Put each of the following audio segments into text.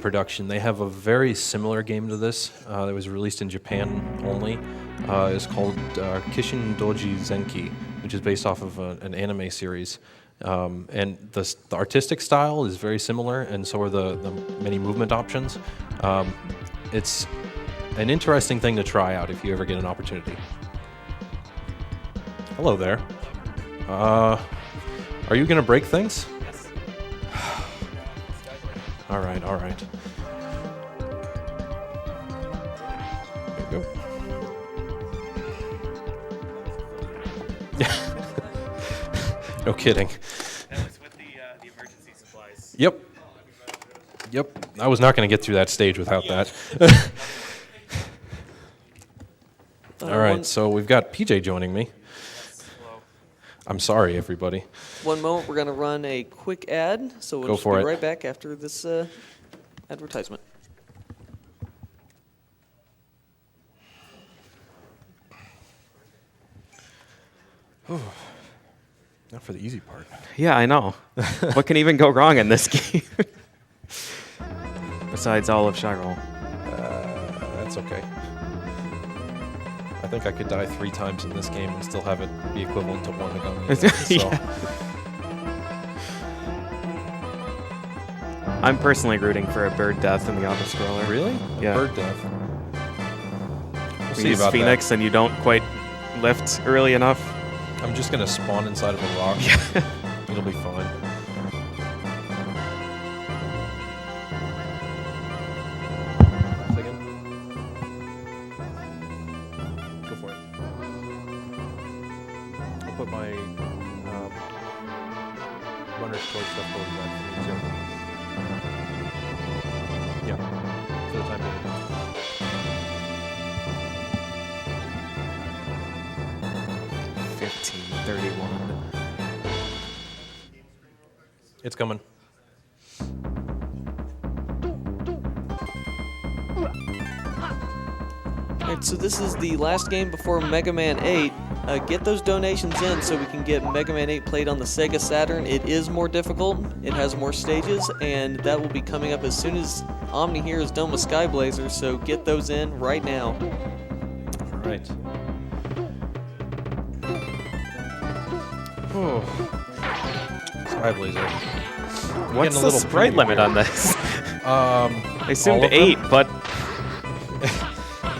production. They have a very similar game to this that was released in Japan only. It's called Kishin Doji Zenki, which is based off of an anime series. And the artistic style is very similar, and so are the many movement options. It's an interesting thing to try out if you ever get an opportunity. Hello there. Are you going to break things? Yes. All right, all right. There you go. No kidding. That was with the emergency supplies. Yep. Yep. I was not going to get through that stage without that. All right, so we've got PJ joining me. I'm sorry, everybody. One moment, we're going to run a quick ad, so we'll just be right back after this advertisement. Not for the easy part. Yeah, I know. What can even go wrong in this game? Besides all of Shyrol. That's okay. I think I could die 3 times in this game and still have it be equivalent to 1 Nagami. So. Yeah. I'm personally rooting for a bird death in the auto-scroller. Really? Yeah. Bird death. We'll see Use about Phoenix that. and you don't quite lift early enough. I'm just going to spawn inside of a rock. It'll be fine. Second. Go for it. I'll put my runner's choice stuff going back for me too. Yeah, for the time being. It's coming. Alright, so this is the last game before Mega Man 8. Get those donations in so we can get Mega Man 8 played on the Sega Saturn. It is more difficult, it has more stages, and that will be coming up as soon as Omni here is done with Skyblazer, so get those in right now. Alright. Oh. Skyblazer. What's the sprite limit on this? I assumed 8, but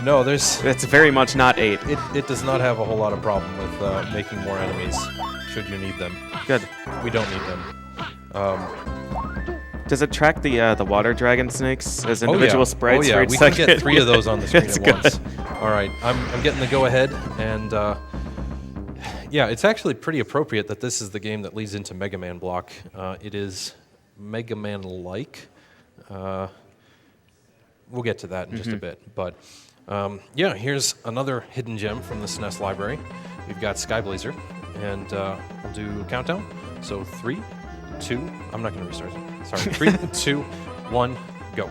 no, there's. It's very much not 8. It does not have a whole lot of problem with making more enemies. Should you need them? Good. We don't need them. Does it track the water dragon snakes as individual sprites? Oh yeah, we can get 3 of those on the screen at good. once. All right, I'm getting the go ahead, and yeah, it's actually pretty appropriate that this is the game that leads into Mega Man block. It is Mega Man-like. We'll get to that in just a bit, but yeah, here's another hidden gem from the SNES library. We've got Skyblazer, and we'll do a countdown. So 3, 2, I'm not going to restart it. Sorry, 3, 2, 1, go.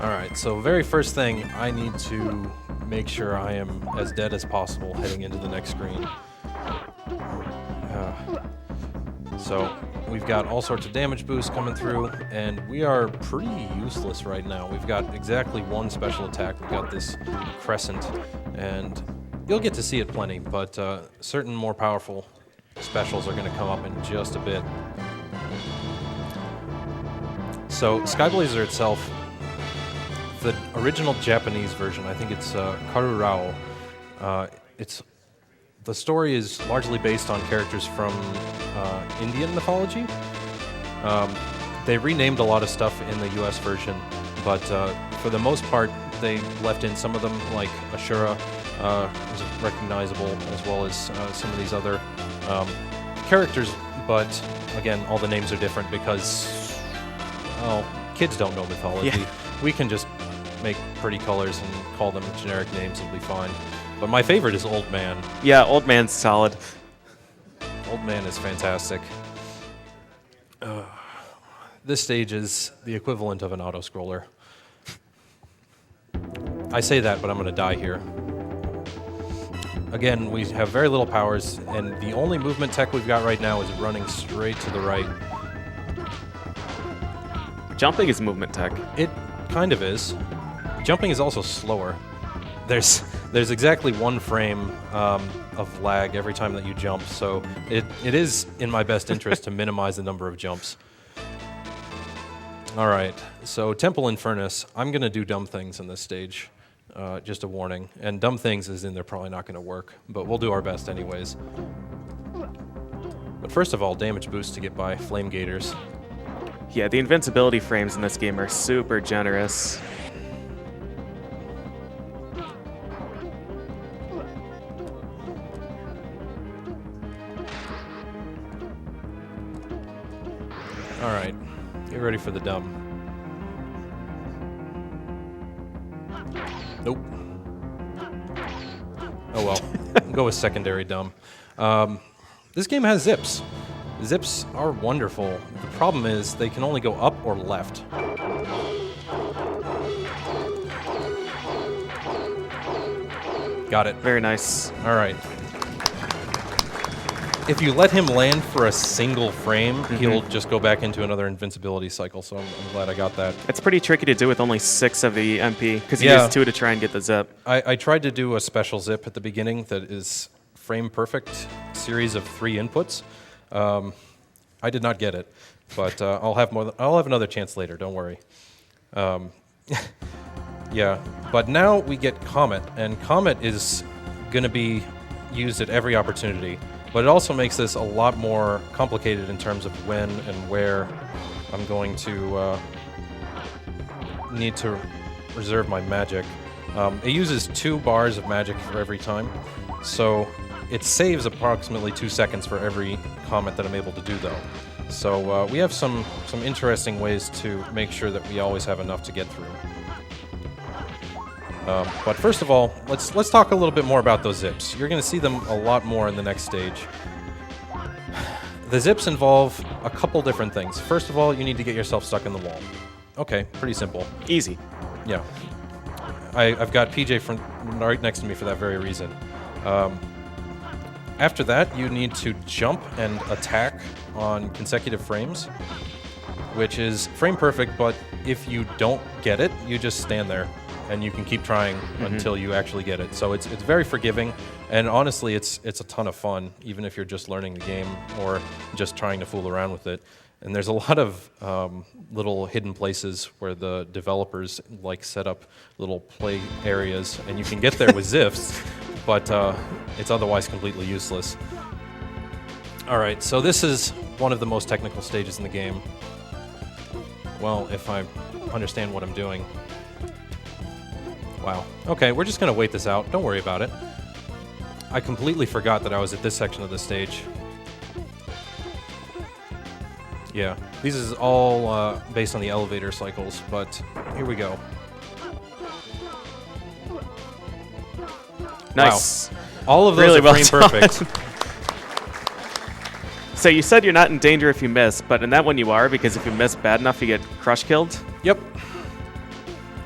All right, so very first thing, I need to make sure I am as dead as possible heading into the next screen. So we've got all sorts of damage boosts coming through, and we are pretty useless right now. We've got exactly 1 special attack. We've got this crescent, and you'll get to see it plenty, but certain more powerful specials are going to come up in just a bit. So Skyblazer itself, the original Japanese version, I think it's Karurao. The story is largely based on characters from Indian mythology. They renamed a lot of stuff in the US version, but for the most part, they left in some of them, like Ashura is recognizable, as well as some of these other characters, but again, all the names are different because, well, kids don't know mythology. Yeah. We can just make pretty colors and call them generic names and be fine. But my favorite is Old Man. Yeah, Old Man's solid. Old Man is fantastic. This stage is the equivalent of an auto-scroller. I say that, but I'm going to die here. Again, we have very little powers, and the only movement tech we've got right now is running straight to the right. Jumping is movement tech. It kind of is. Jumping is also slower. There's exactly 1 frame of lag every time that you jump, so it is in my best interest to minimize the number of jumps. All right, so Temple Infernus. I'm going to do dumb things in this stage. Just a warning. And dumb things is in they're probably not going to work, but we'll do our best anyways. But first of all, damage boost to get by Flame Gators. Yeah, the invincibility frames in this game are super generous. All right, get ready for the dumb. Nope. Oh well, we'll go with secondary dumb. This game has zips. Zips are wonderful. The problem is they can only go up or left. Got it. Very nice. All right. If you let him land for a single frame, he'll just go back into another invincibility cycle, so I'm glad I got that. It's pretty tricky to do with only 6 of the MP, because you use 2 to try and get the zip. I tried to do a special zip at the beginning that is frame perfect series of 3 inputs. I did not get it, but I'll have another chance later, don't worry. Yeah, but now we get Comet, and Comet is going to be used at every opportunity. But it also makes this a lot more complicated in terms of when and where I'm going to need to reserve my magic. It uses 2 bars of magic for every time, so it saves approximately 2 seconds for every comet that I'm able to do, though. So we have some interesting ways to make sure that we always have enough to get through. But first of all, let's talk a little bit more about those zips. You're going to see them a lot more in the next stage. The zips involve a couple different things. First of all, you need to get yourself stuck in the wall. Okay, pretty simple. Easy. Yeah. I've got PJ right next to me for that very reason. After that, you need to jump and attack on consecutive frames, which is frame perfect, but if you don't get it, you just stand there. And you can keep trying until you actually get it. So it's very forgiving, and honestly, it's a ton of fun, even if you're just learning the game or just trying to fool around with it. And there's a lot of little hidden places where the developers set up little play areas, and you can get there with zips, but it's otherwise completely useless. All right, so this is one of the most technical stages in the game. Well, if I understand what I'm doing. Wow. Okay, we're just going to wait this out. Don't worry about it. I completely forgot that I was at this section of the stage. Yeah, these is all based on the elevator cycles, but here we go. Nice. Wow. All of those really are frame perfect. So you said you're not in danger if you miss, but in that one you are, because if you miss bad enough, you get crush killed? Yep.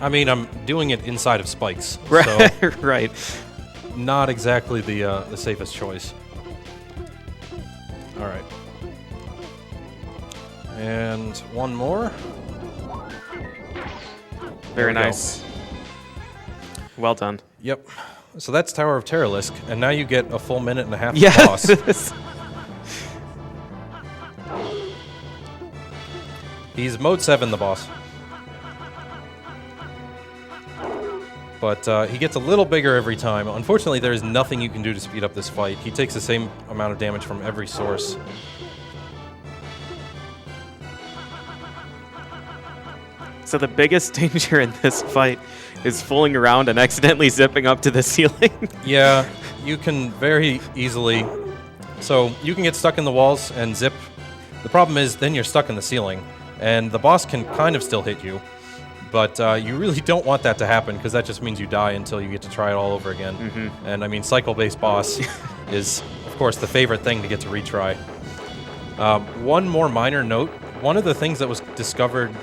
I mean, I'm doing it inside of spikes, right? So right. Not exactly the safest choice. All right. And one more. Very nice. Well done. Yep. So that's Tower of Terralisk, and now you get a full minute and a half yes. boss. He's mode 7, the boss. But he gets a little bigger every time. Unfortunately, there is nothing you can do to speed up this fight. He takes the same amount of damage from every source. So the biggest danger in this fight is fooling around and accidentally zipping up to the ceiling. Yeah, you can very easily. So you can get stuck in the walls and zip. The problem is then you're stuck in the ceiling, and the boss can kind of still hit you. But you really don't want that to happen, because that just means you die until you get to try it all over again. And I mean, cycle-based boss is, of course, the favorite thing to get to retry. One more minor note. One of the things that was discovered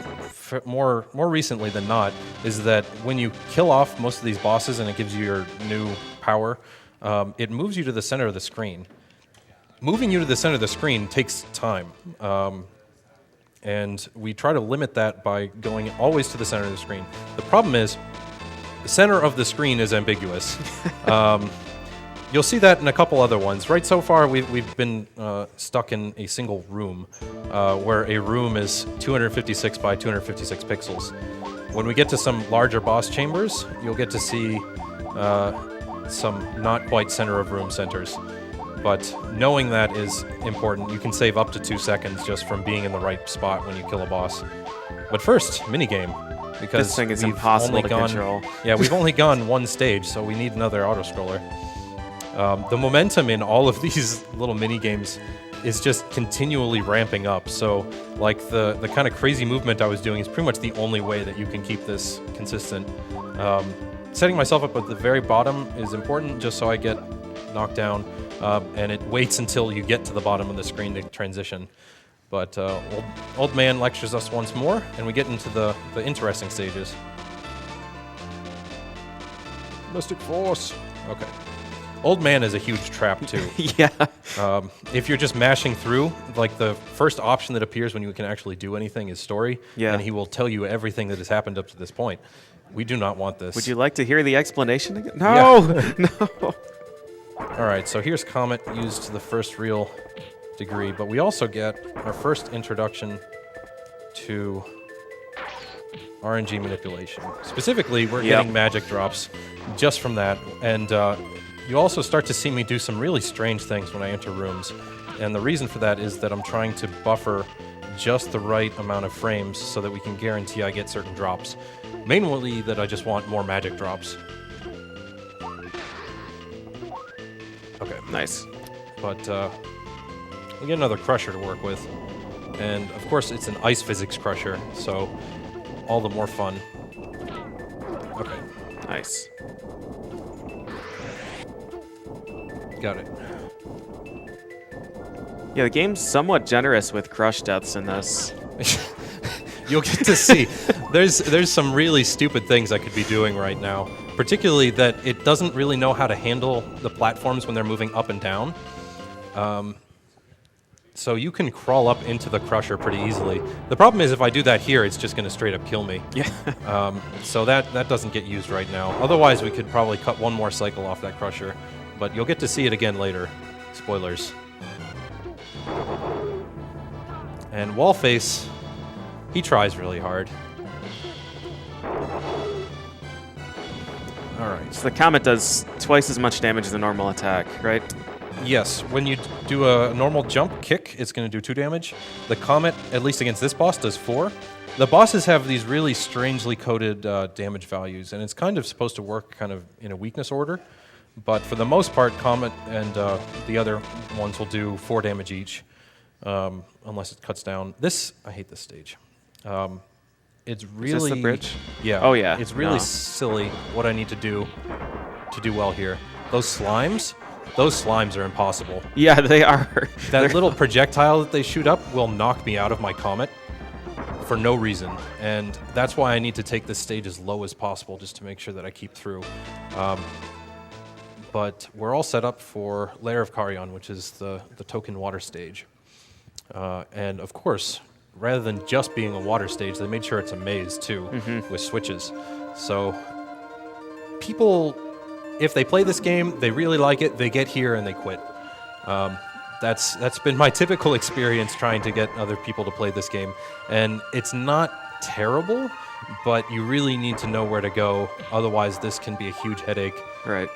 more recently than not is that when you kill off most of these bosses and it gives you your new power, it moves you to the center of the screen. Moving you to the center of the screen takes time. And we try to limit that by going always to the center of the screen. The problem is, the center of the screen is ambiguous. You'll see that in a couple other ones. Right so far, we've been stuck in a single room, where a room is 256 by 256 pixels. When we get to some larger boss chambers, you'll get to see some not quite center of room centers. But knowing that is important. You can save up to 2 seconds just from being in the right spot when you kill a boss. But first, minigame. Because This thing is we've impossible only to control. Yeah, we've only gone one stage, so we need another auto-scroller. The momentum in all of these little mini-games is just continually ramping up. So, like, the kind of crazy movement I was doing is pretty much the only way that you can keep this consistent. Setting myself up at the very bottom is important, just so I get knocked down, and it waits until you get to the bottom of the screen to transition. But old man lectures us once more, and we get into the interesting stages. Mystic Force. Okay. Old man is a huge trap, too. Yeah. If you're just mashing through, like the first option that appears when you can actually do anything is story, Yeah. and he will tell you everything that has happened up to this point. We do not want this. Would you like to hear the explanation again? No! No! All right, so here's Comet used to the first real degree, but we also get our first introduction to RNG manipulation. Specifically, we're getting magic drops just from that, and you also start to see me do some really strange things when I enter rooms, and the reason for that is that I'm trying to buffer just the right amount of frames so that we can guarantee I get certain drops. Mainly that I just want more magic drops. Okay. Nice. But we get another crusher to work with. And of course it's an ice physics crusher, so all the more fun. Okay, Nice. got it. Yeah, the game's somewhat generous with crush deaths in this. You'll get to see. There's some really stupid things I could be doing right now. Particularly that it doesn't really know how to handle the platforms when they're moving up and down. So you can crawl up into the crusher pretty easily. The problem is if I do that here, it's just going to straight up kill me. Yeah. So that doesn't get used right now. Otherwise, we could probably cut one more cycle off that crusher. But you'll get to see it again later. Spoilers. And Wallface, he tries really hard. All right. So the Comet does twice as much damage as a normal attack, right? Yes, when you do a normal jump kick, it's going to do 2 damage. The Comet, at least against this boss, does 4. The bosses have these really strangely coded damage values, and it's kind of supposed to work kind of in a weakness order. But for the most part, Comet and the other ones will do 4 damage each, unless it cuts down. I hate this stage. It's really... Is this the bridge? Yeah. Oh, yeah. It's really No. silly what I need to do well here. Those slimes are impossible. Yeah, they are. That little projectile that they shoot up will knock me out of my Comet for no reason. And that's why I need to take this stage as low as possible just to make sure that I keep through. But we're all set up for Lair of Carrion, which is the token water stage. And of course, rather than just being a water stage, they made sure it's a maze too, with switches. So people, if they play this game, they really like it, they get here and they quit. That's been my typical experience trying to get other people to play this game. And it's not terrible, but you really need to know where to go. Otherwise, this can be a huge headache. Right.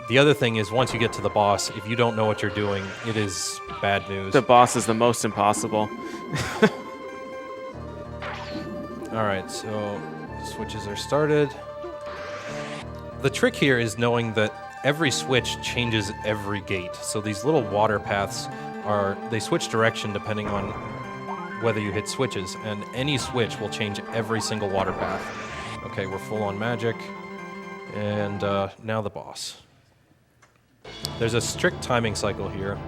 The other thing is, once you get to the boss, if you don't know what you're doing, it is bad news. The boss is the most impossible. All right, so switches are started. The trick here is knowing that every switch changes every gate. So these little water paths they switch direction depending on whether you hit switches, and any switch will change every single water path. Okay, we're full on magic, and now the boss. There's a strict timing cycle here.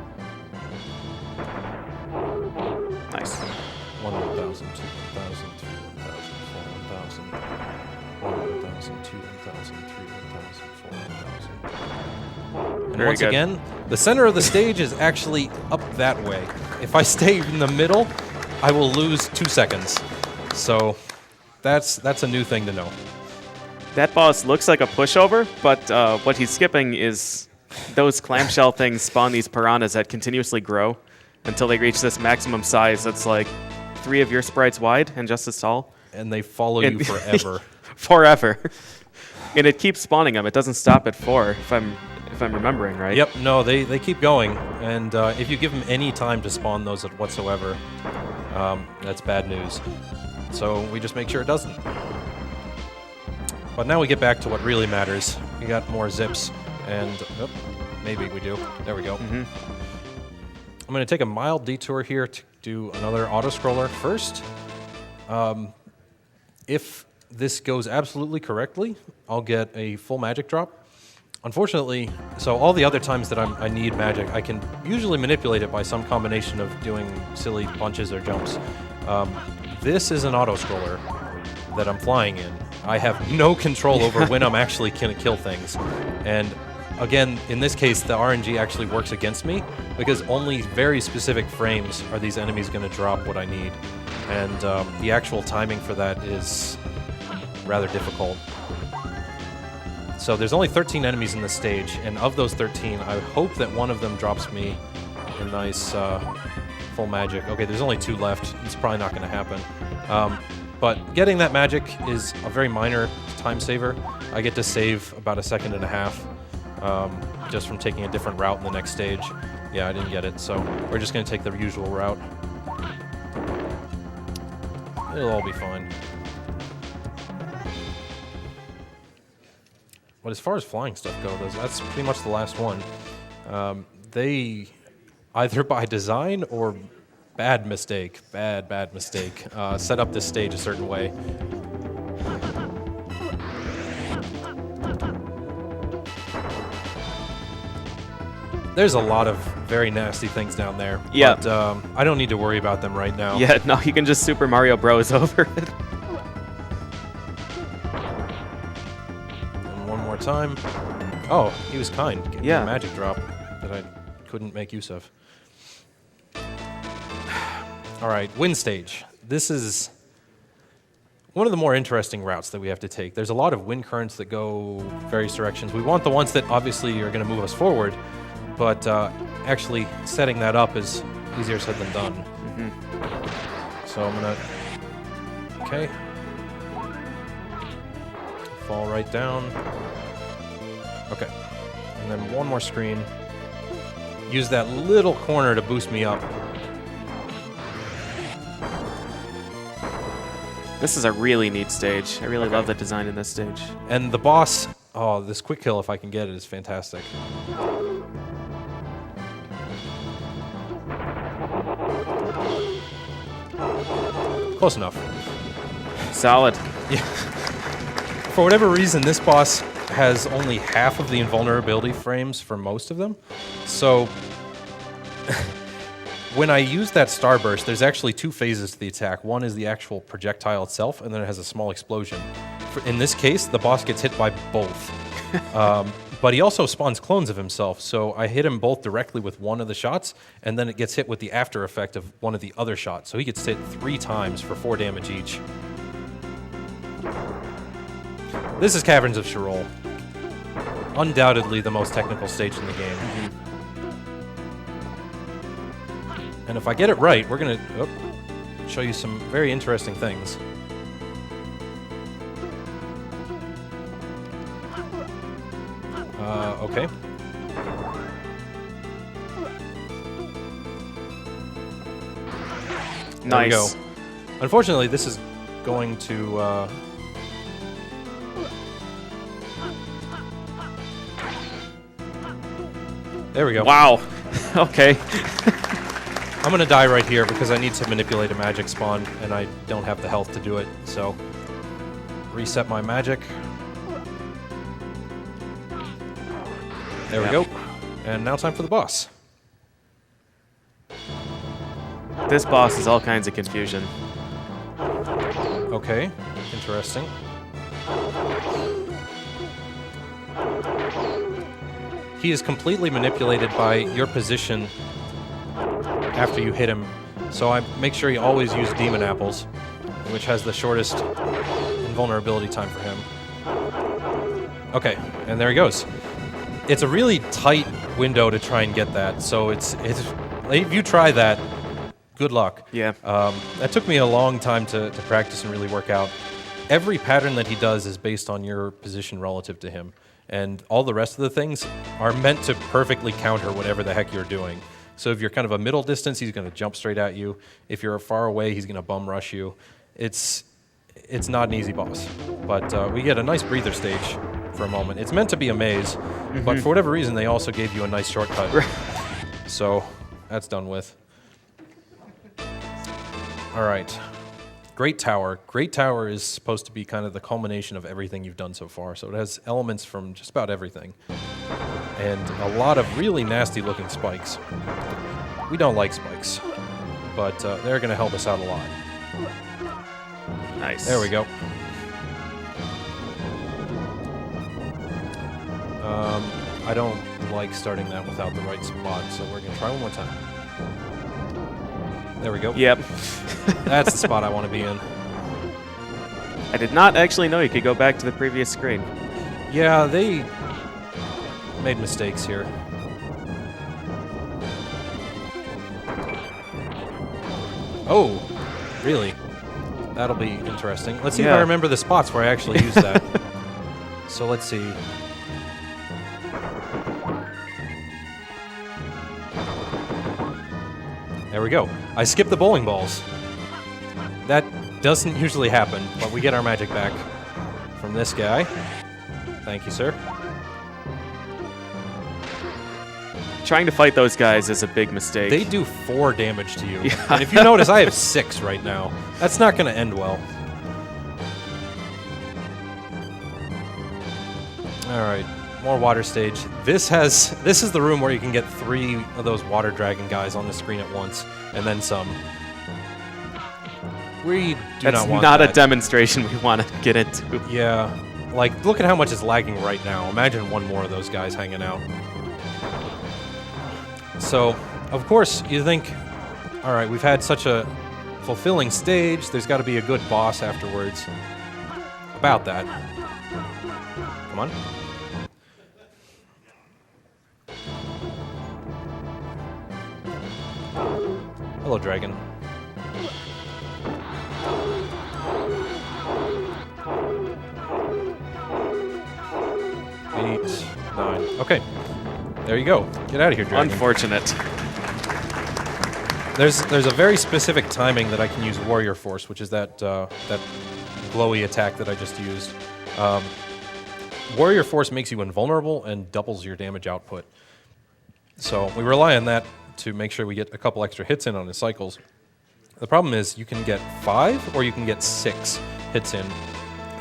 Nice. 1,000, 2,000, 3,000, 4,000, 1,000, 2,000, 3,000, 4,000. And Very once good. again, the center of the stage is actually up that way. If I stay in the middle, I will lose 2 seconds. So that's a new thing to know. That boss looks like a pushover, but what he's skipping is those clamshell things spawn these piranhas that continuously grow until they reach this maximum size that's like 3 of your sprites wide and just as tall. And they follow you forever. Forever. And it keeps spawning them. It doesn't stop at 4, if I'm remembering right. Yep, no, they keep going. And if you give them any time to spawn those whatsoever, that's bad news. So we just make sure it doesn't. But now we get back to what really matters. We got more zips, and maybe we do. There we go. I'm going to take a mild detour here to do another auto-scroller first. If this goes absolutely correctly, I'll get a full magic drop. Unfortunately, so all the other times that I need magic, I can usually manipulate it by some combination of doing silly punches or jumps. This is an auto-scroller that I'm flying in. I have no control over when I'm actually going to kill things. And again, in this case, the RNG actually works against me because only very specific frames are these enemies going to drop what I need. And the actual timing for that is rather difficult. So there's only 13 enemies in the stage, and of those 13, I hope that one of them drops me a nice full magic. Okay, there's only 2 left. It's probably not going to happen. But getting that magic is a very minor time saver. I get to save about 1.5 seconds just from taking a different route in the next stage. Yeah, I didn't get it, so we're just going to take the usual route. It'll all be fine. But as far as flying stuff goes, that's pretty much the last one. They, either by design or bad mistake, set up this stage a certain way. There's a lot of very nasty things down there. Yeah. But I don't need to worry about them right now. Yeah, no, you can just Super Mario Bros. Over it. More time. Oh, he was kind. Gave me Yeah. a magic drop that I couldn't make use of. All right, wind stage. This is one of the more interesting routes that we have to take. There's a lot of wind currents that go various directions. We want the ones that obviously are going to move us forward, but actually setting that up is easier said than done. So I'm going to... Okay. Fall right down. Okay. And then one more screen. Use that little corner to boost me up. This is a really neat stage. I really love the design in this stage. And the boss, oh, this quick kill, if I can get it, is fantastic. Close enough. Solid. Yeah. For whatever reason, this boss has only half of the invulnerability frames for most of them. So when I use that starburst, there's actually 2 phases to the attack. One is the actual projectile itself, and then it has a small explosion. In this case, the boss gets hit by both. But he also spawns clones of himself, so I hit him both directly with one of the shots, and then it gets hit with the after effect of one of the other shots. So he gets hit 3 times for 4 damage each. This is Caverns of Sheol. Undoubtedly the most technical stage in the game. And if I get it right, we're going to show you some very interesting things. Okay. Nice. There we go. Unfortunately, this is going to... There we go. Wow. Okay. I'm going to die right here because I need to manipulate a magic spawn, and I don't have the health to do it. So, reset my magic. There we go. And now time for the boss. This boss is all kinds of confusion. Okay, interesting. he is completely manipulated by your position after you hit him. So I make sure you always use Demon Apples, which has the shortest invulnerability time for him. Okay, and there he goes. It's a really tight window to try and get that, so it's if you try that, good luck. Yeah. That took me a long time to practice and really work out. Every pattern that he does is based on your position relative to him, and all the rest of the things are meant to perfectly counter whatever the heck you're doing. So if you're kind of a middle distance, he's going to jump straight at you. If you're far away, he's going to bum rush you. It's not an easy boss, but we get a nice breather stage for a moment. It's meant to be a maze, but for whatever reason, they also gave you a nice shortcut. So that's done with. All right. Great Tower. Great Tower is supposed to be kind of the culmination of everything you've done so far, so it has elements from just about everything. And a lot of really nasty-looking spikes. We don't like spikes, but they're going to help us out a lot. Nice. There we go. I don't like starting that without the right spot, so we're going to try one more time. There we go. Yep. That's the spot I want to be in. I did not actually know you could go back to the previous screen. Yeah, they made mistakes here. Oh, really? That'll be interesting. Let's see if I remember the spots where I actually used that. So let's see. There we go. I skipped the bowling balls. That doesn't usually happen, but we get our magic back from this guy. Thank you, sir. Trying to fight those guys is a big mistake. They do 4 damage to you. Yeah. And if you notice, I have 6 right now. That's not going to end well. All right, more water stage. This is the room where you can get 3 of those water dragon guys on the screen at once, and then some. We do That's not want not that. a demonstration we want to get into. Yeah, like look at how much it's lagging right now. Imagine one more of those guys hanging out. So, of course, you think, all right, we've had such a fulfilling stage. There's got to be a good boss afterwards. About that. Come on. Hello, dragon. Eight, 9. Okay. There you go. Get out of here, dragon. Unfortunate. There's a very specific timing that I can use Warrior Force, which is that that glowy attack that I just used. Warrior Force makes you invulnerable and doubles your damage output. So we rely on that to make sure we get a couple extra hits in on his cycles. The problem is you can get 5 or you can get 6 hits in.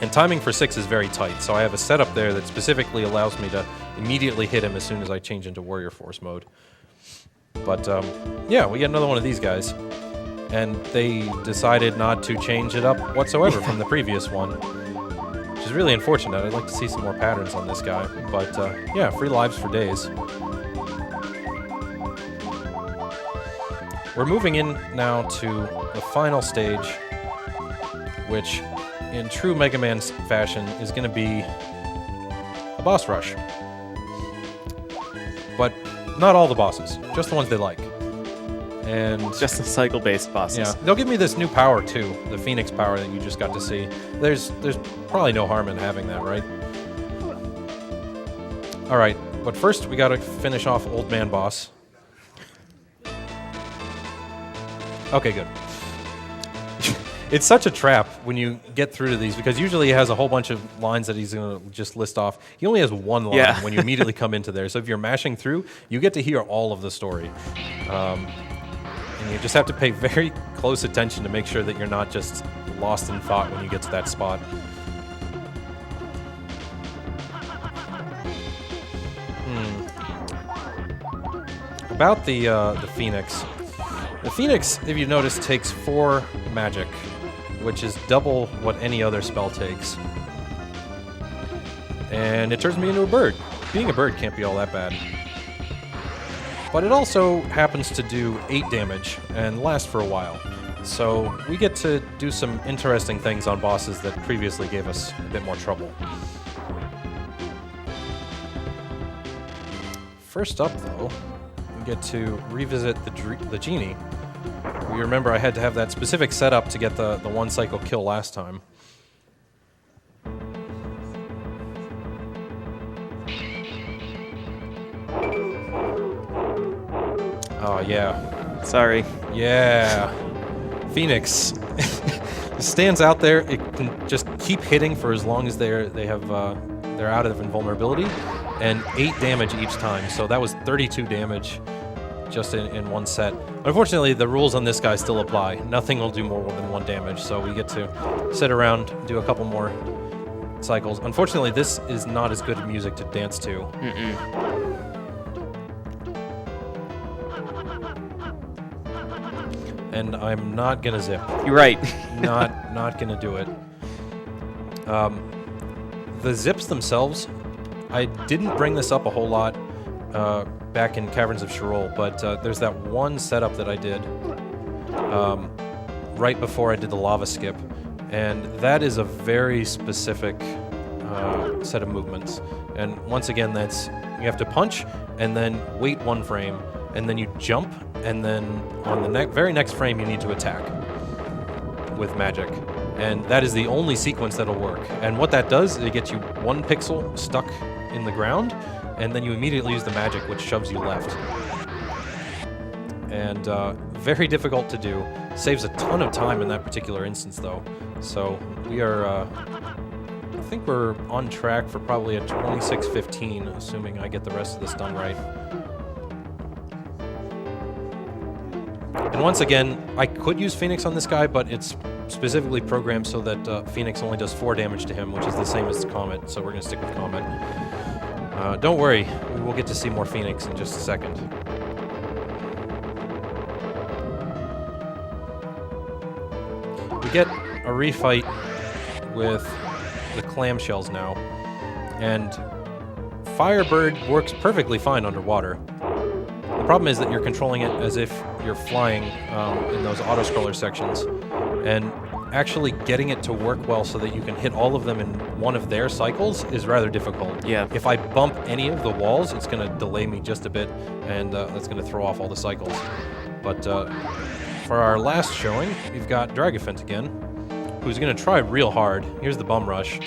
And timing for 6 is very tight, so I have a setup there that specifically allows me to immediately hit him as soon as I change into Warrior Force mode. But yeah, we get another one of these guys. And they decided not to change it up whatsoever from the previous one, which is really unfortunate. I'd like to see some more patterns on this guy. But yeah, free lives for days. We're moving in now to the final stage, which in true Mega Man fashion is going to be a boss rush. But not all the bosses, just the ones they like. And Just the cycle-based bosses. yeah, they'll give me this new power too, the Phoenix power that you just got to see. There's probably no harm in having that, right? All right, but first we got to finish off Old Man Boss. Okay, good. It's such a trap when you get through to these, because usually he has a whole bunch of lines that he's going to just list off. He only has one line when you immediately come into there. So if you're mashing through, you get to hear all of the story. And you just have to pay very close attention to make sure that you're not just lost in thought when you get to that spot. About the Phoenix. The Phoenix, if you notice, takes 4 magic, which is double what any other spell takes. And it turns me into a bird. being a bird can't be all that bad. But it also happens to do 8 damage and last for a while. So we get to do some interesting things on bosses that previously gave us a bit more trouble. First up, though, we get to revisit the genie. You remember I had to have that specific setup to get the one cycle kill last time. Oh, yeah. Sorry. Yeah. Phoenix stands out there. It can just keep hitting for as long as they're out of invulnerability, and 8 damage each time. So that was 32 damage just in one set. Unfortunately, the rules on this guy still apply. Nothing will do more than 1 damage, so we get to sit around, do a couple more cycles. Unfortunately, this is not as good music to dance to. And I'm not gonna zip. You're right. not gonna do it. The zips themselves, I didn't bring this up a whole lot back in Caverns of Sheol, but there's that one setup that I did right before I did the lava skip, and that is a very specific set of movements. And once again, that's you have to punch and then wait 1 frame, and then you jump, and then on the very next frame you need to attack with magic. And that is the only sequence that'll work. And what that does is it gets you 1 pixel stuck in the ground, and then you immediately use the magic, which shoves you left. And very difficult to do. Saves a ton of time in that particular instance, though. So we are, I think we're on track for probably a 26:15, assuming I get the rest of this done right. And once again, I could use Phoenix on this guy, but it's specifically programmed so that Phoenix only does 4 damage to him, which is the same as Comet, so we're going to stick with Comet. Don't worry, we will get to see more Phoenix in just a second. We get a refight with the clamshells now, and Firebird works perfectly fine underwater. The problem is that you're controlling it as if you're flying in those auto-scroller sections, and actually getting it to work well so that you can hit all of them in one of their cycles is rather difficult. Yeah. If I bump any of the walls, it's going to delay me just a bit, and that's going to throw off all the cycles. But for our last showing, we've got Dragafint again, who's going to try real hard. Here's the bum rush.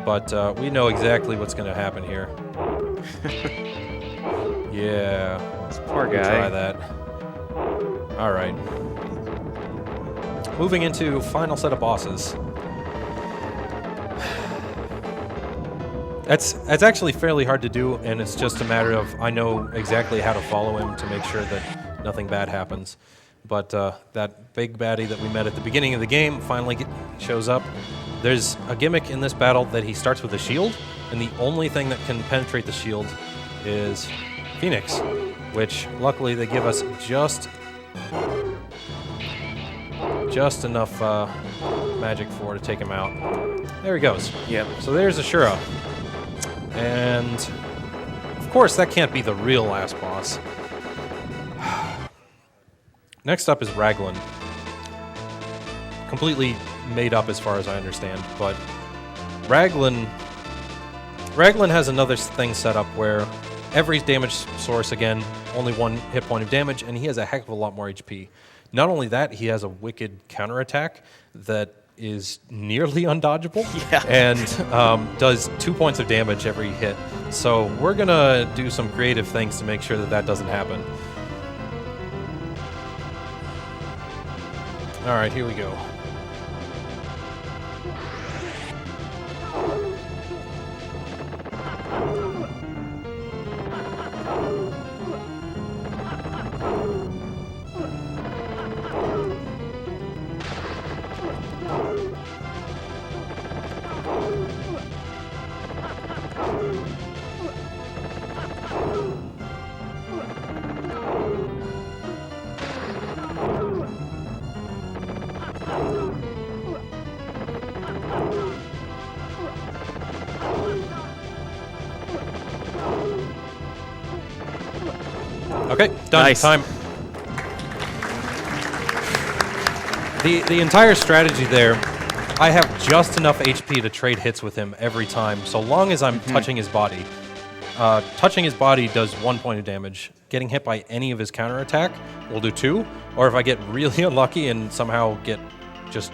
But we know exactly what's going to happen here. Yeah. This poor guy. Try that. All right. Moving into final set of bosses. That's actually fairly hard to do, and it's just a matter of I know exactly how to follow him to make sure that nothing bad happens. But that big baddie that we met at the beginning of the game finally shows up. There's a gimmick in this battle that he starts with a shield, and the only thing that can penetrate the shield is Phoenix, which luckily they give us just enough magic to take him out. There he goes. Yep. So there's Ashura. And of course that can't be the real last boss. Next up is Raglan. Completely made up as far as I understand, but Raglan has another thing set up where every damage source, again, only 1 hit point of damage, and he has a heck of a lot more HP. Not only that, he has a wicked counterattack that is nearly undodgeable, and does 2 points of damage every hit. So we're going to do some creative things to make sure that that doesn't happen. All right, here we go. Okay, done. Nice. Time. The entire strategy there, I have just enough HP to trade hits with him every time, so long as I'm touching his body. Touching his body does 1 point of damage. Getting hit by any of his counterattack will do 2, or if I get really unlucky and somehow get just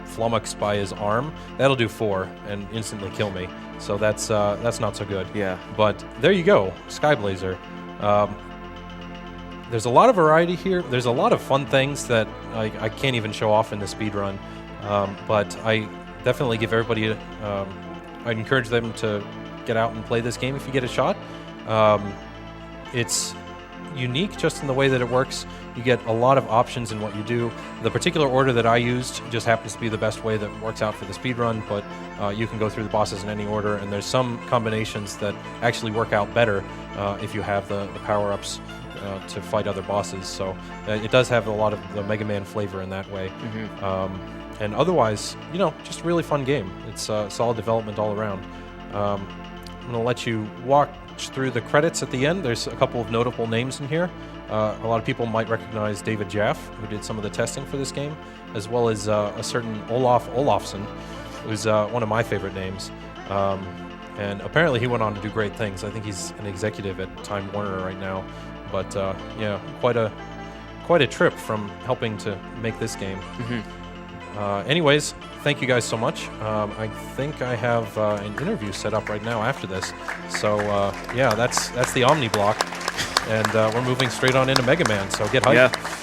flummoxed by his arm, that'll do 4 and instantly kill me. So that's not so good. Yeah. But there you go, Skyblazer. There's a lot of variety here. There's a lot of fun things that I can't even show off in the speedrun. But I definitely give everybody, I'd encourage them to get out and play this game if you get a shot. It's unique just in the way that it works. You get a lot of options in what you do. The particular order that I used just happens to be the best way that works out for the speedrun, but you can go through the bosses in any order, and there's some combinations that actually work out better if you have the power-ups to fight other bosses. So it does have a lot of the Mega Man flavor in that way. And otherwise, just a really fun game. It's solid development all around. I'm going to let you watch through the credits at the end. There's a couple of notable names in here. A lot of people might recognize David Jaff, who did some of the testing for this game, as well as a certain Olaf Olafsson, who's one of my favorite names. And apparently he went on to do great things. I think he's an executive at Time Warner right now. But yeah, quite a trip from helping to make this game. Anyways, thank you guys so much. I think I have an interview set up right now after this. So yeah, that's the Omni block, and we're moving straight on into Mega Man. So get hyped. Yeah.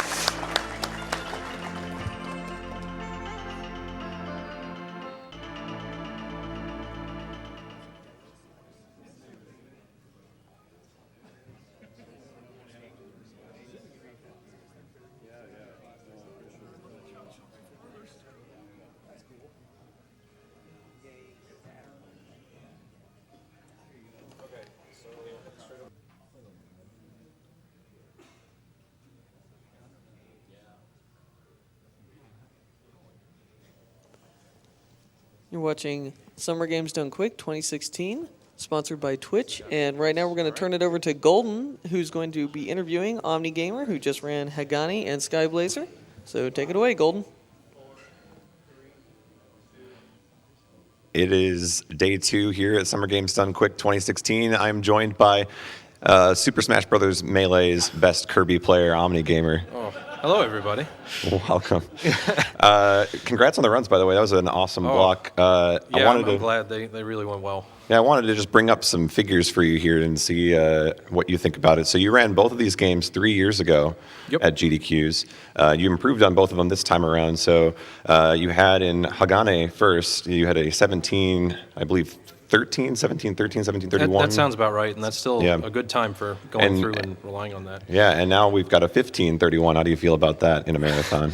You're watching Summer Games Done Quick 2016, sponsored by Twitch. And right now we're going to turn it over to Golden, who's going to be interviewing Omnigamer, who just ran Hagani and Skyblazer. So take it away, Golden. It is day 2 here at Summer Games Done Quick 2016. I'm joined by Super Smash Bros. Melee's best Kirby player, Omnigamer. Oh, hello, everybody. Welcome. Congrats on the runs, by the way. That was an awesome block. Yeah, I'm glad they really went well. Yeah, I wanted to just bring up some figures for you here and see what you think about it. So you ran both of these games 3 years ago at GDQs. You improved on both of them this time around. So you had in Hagane first, you had a 17, I believe, 13, 17, 13, 17, 31. That sounds about right, and that's still a good time for going through and relying on that. Yeah, and now we've got a 15, 31. How do you feel about that in a marathon?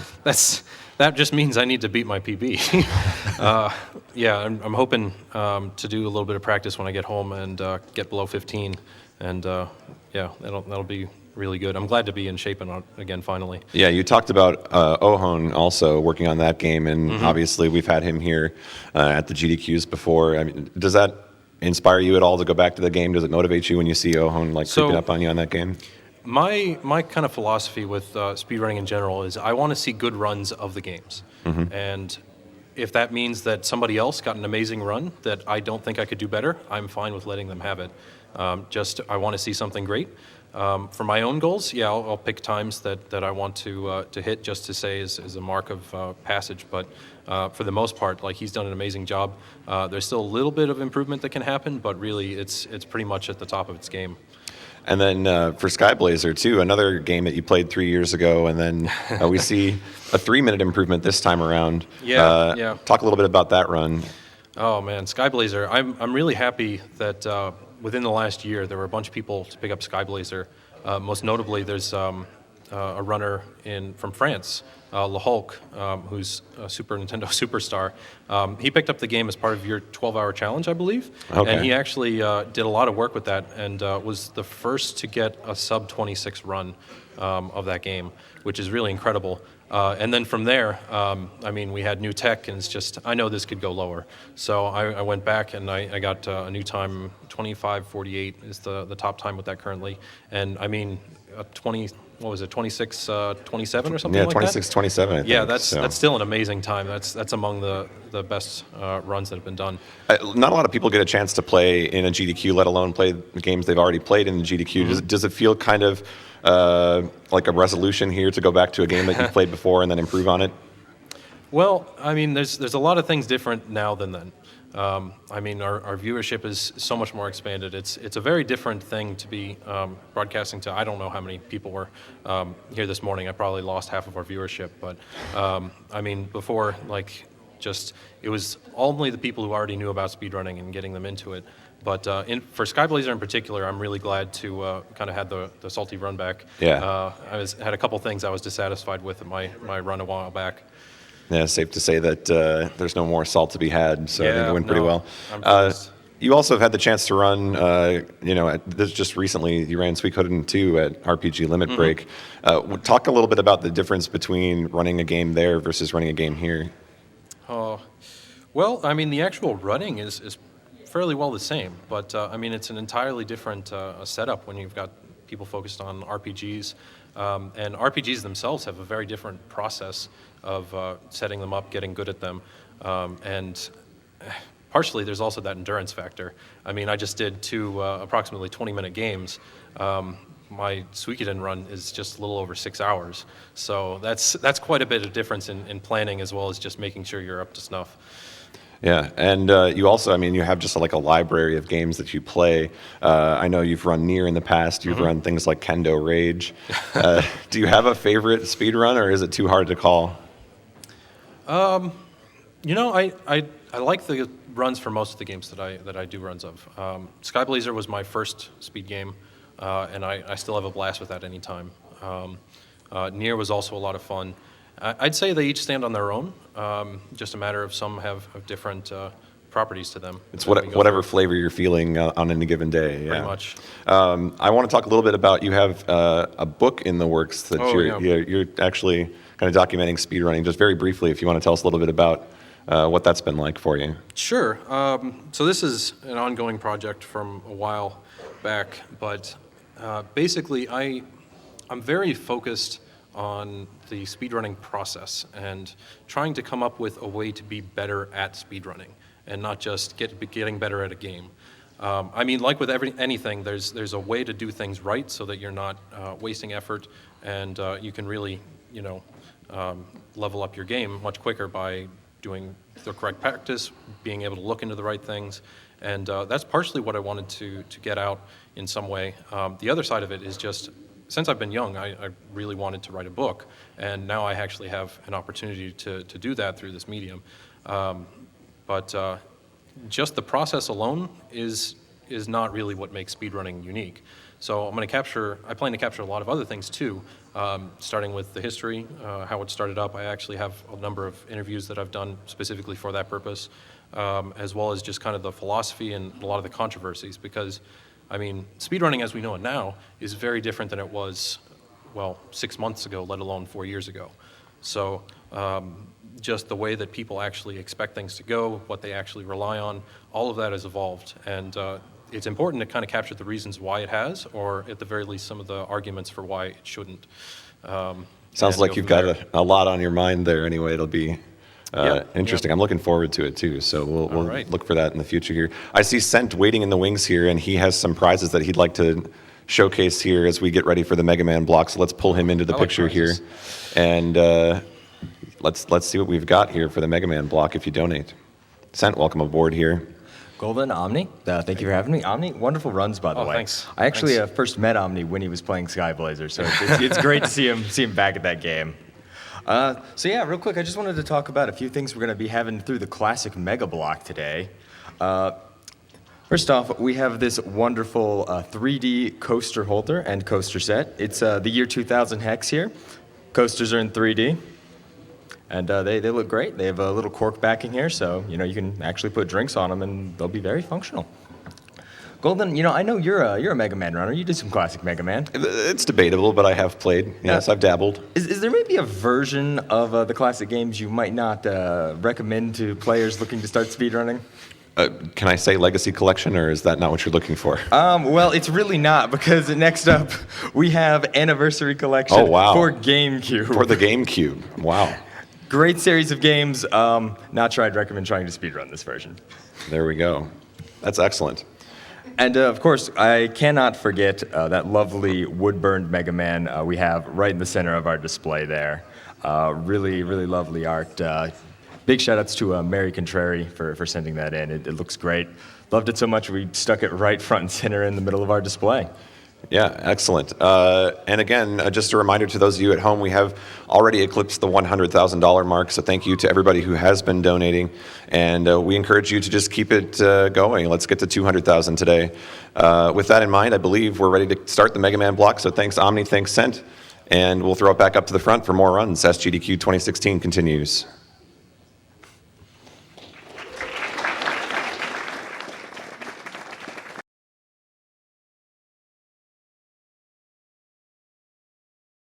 That just means I need to beat my PB. Yeah, I'm hoping to do a little bit of practice when I get home and get below 15, and yeah, that'll be really good. I'm glad to be in shape again finally. Yeah, you talked about Ohon also working on that game, and obviously we've had him here at the GDQs before. I mean, does that inspire you at all to go back to the game? Does it motivate you when you see Ohon creeping up on you on that game? My kind of philosophy with speedrunning in general is I want to see good runs of the games. And if that means that somebody else got an amazing run that I don't think I could do better, I'm fine with letting them have it. I want to see something great. For my own goals, yeah, I'll pick times that I want to hit just to say is a mark of passage. But for the most part, he's done an amazing job. There's still a little bit of improvement that can happen, but really it's pretty much at the top of its game. And then for Skyblazer, too, another game that you played 3 years ago, and then we see a 3-minute improvement this time around. Yeah. Talk a little bit about that run. Oh, man, Skyblazer. I'm really happy that within the last year, there were a bunch of people to pick up Skyblazer. Most notably, there's a runner from France LaHulk, who's a Super Nintendo superstar, he picked up the game as part of your 12-hour challenge, I believe. Okay. And he actually did a lot of work with that and was the first to get a sub-26 run of that game, which is really incredible. And then from there, I mean, we had new tech, and it's just, I know this could go lower. So I went back and I got a new time, 25:48 is the top time with that currently. And I mean, 26, 27 or something Yeah, like 26, that? 27, I think. Yeah, that's so. still an amazing time. That's among the best runs that have been done. Not a lot of people get a chance to play in a GDQ, let alone play the games they've already played in the GDQ. Does it feel kind of like a resolution here to go back to a game that you played before and then improve on it? Well, I mean, there's a lot of things different now than then. I mean, our viewership is so much more expanded. It's a very different thing to be broadcasting to. I don't know how many people were here this morning. I probably lost half of our viewership. But I mean, before, like, just it was only the people who already knew about speedrunning and getting them into it. But for Skyblazer in particular, I'm really glad to kind of had the salty run back. Yeah. Had a couple things I was dissatisfied with in my run a while back. Yeah, safe to say that there's no more salt to be had, so I think it went pretty well. I'm pleased. You also have had the chance to run, just recently, you ran Suikoden 2 at RPG Limit Break. Talk a little bit about the difference between running a game there versus running a game here. Well, I mean, the actual running is fairly well the same, but I mean, it's an entirely different setup when you've got people focused on RPGs. And RPGs themselves have a very different process of setting them up, getting good at them, and partially there's also that endurance factor. I mean, I just did 2 approximately 20-minute games. My Suikoden run is just a little over 6 hours, so that's quite a bit of difference in planning as well as just making sure you're up to snuff. Yeah, and you also, I mean, you have just like a library of games that you play. I know you've run Nier in the past. You've run things like Kendo Rage. Do you have a favorite speedrun, or is it too hard to call? You know, I like the runs for most of the games that I do runs of. Skyblazer was my first speed game, and I still have a blast with that anytime. Nier was also a lot of fun. I'd say they each stand on their own. Just a matter of some have different properties to them. It's whatever flavor you're feeling on any given day. Yeah. Pretty much. I want to talk a little bit about, you have a book in the works that you're actually kind of documenting speedrunning. Just very briefly, if you want to tell us a little bit about what that's been like for you. Sure. So this is an ongoing project from a while back, but basically I'm very focused on the speedrunning process and trying to come up with a way to be better at speedrunning and not just getting better at a game. I mean, like with anything, there's a way to do things right so that you're not wasting effort, and you can really, level up your game much quicker by doing the correct practice, being able to look into the right things, and that's partially what I wanted to get out in some way. The other side of it is just, since I've been young, I really wanted to write a book, and now I actually have an opportunity to do that through this medium. But just the process alone is not really what makes speedrunning unique. So I plan to capture a lot of other things too, starting with the history, how it started up. I actually have a number of interviews that I've done specifically for that purpose, as well as just kind of the philosophy and a lot of the controversies, because I mean, speedrunning as we know it now is very different than it was, 6 months ago, let alone 4 years ago. So just the way that people actually expect things to go, what they actually rely on, all of that has evolved. And it's important to kind of capture the reasons why it has, or at the very least some of the arguments for why it shouldn't. Sounds like you've got a lot on your mind there anyway. It'll be interesting. I'm looking forward to it too, so we'll look for that in the future here. I see Sent waiting in the wings here, and he has some prizes that he'd like to showcase here as we get ready for the Mega Man block. So let's pull him into the picture here, and let's see what we've got here for the Mega Man block if you donate. Sent, welcome aboard here. Golden, Omni, thank you for having me. Omni, wonderful runs, by the way. Thanks. I actually first met Omni when he was playing Skyblazer, so it's great to see him back at that game. So yeah, real quick, I just wanted to talk about a few things we're going to be having through the classic Mega Block today. First off, we have this wonderful 3D coaster holder and coaster set. It's the year 2000 hex here. Coasters are in 3D. And they look great. They have a little cork backing here, so you can actually put drinks on them, and they'll be very functional. Golden, I know you're a Mega Man runner. You did some classic Mega Man. It's debatable, but I have played. Yes, I've dabbled. Is there maybe a version of the classic games you might not recommend to players looking to start speedrunning? Can I say Legacy Collection, or is that not what you're looking for? Well, it's really not, because next up we have Anniversary Collection for GameCube. For the GameCube. Wow. Great series of games. Not sure I'd recommend trying to speedrun this version. There we go. That's excellent. And of course, I cannot forget that lovely wood-burned Mega Man we have right in the center of our display there. Really, really lovely art. Big shout-outs to Mary Contrary for sending that in. It looks great. Loved it so much we stuck it right front and center in the middle of our display. Yeah, excellent. And again, just a reminder to those of you at home, we have already eclipsed the $100,000 mark, so thank you to everybody who has been donating. And we encourage you to just keep it going. Let's get to $200,000 today. With that in mind, I believe we're ready to start the Mega Man block, so thanks Omni, thanks Cent, and we'll throw it back up to the front for more runs. SGDQ 2016 continues.